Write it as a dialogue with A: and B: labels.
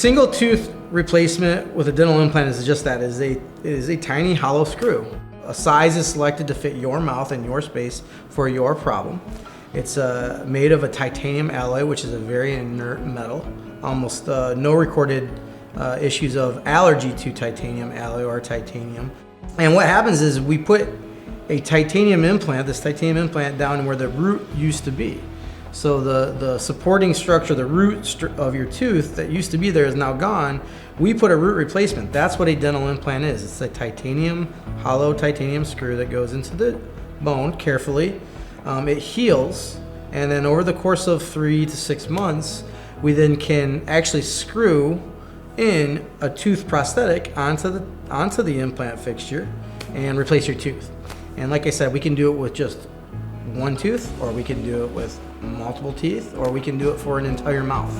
A: single tooth replacement with a dental implant is just that, it is a tiny hollow screw. A size is selected to fit your mouth and your space for your problem. It's made of a titanium alloy, which is a very inert metal. Almost no recorded issues of allergy to titanium alloy or titanium. And what happens is we put a titanium implant, this titanium implant, down where the root used to be. So the supporting structure, the root of your tooth that used to be there is now gone. We put a root replacement. That's what a dental implant is. It's a titanium, hollow titanium screw that goes into the bone carefully. It heals, and then over the course of 3 to 6 months, we then can actually screw in a tooth prosthetic onto the implant fixture and replace your tooth. And like I said, we can do it with just one tooth, or we can do it with multiple teeth, or we can do it for an entire mouth.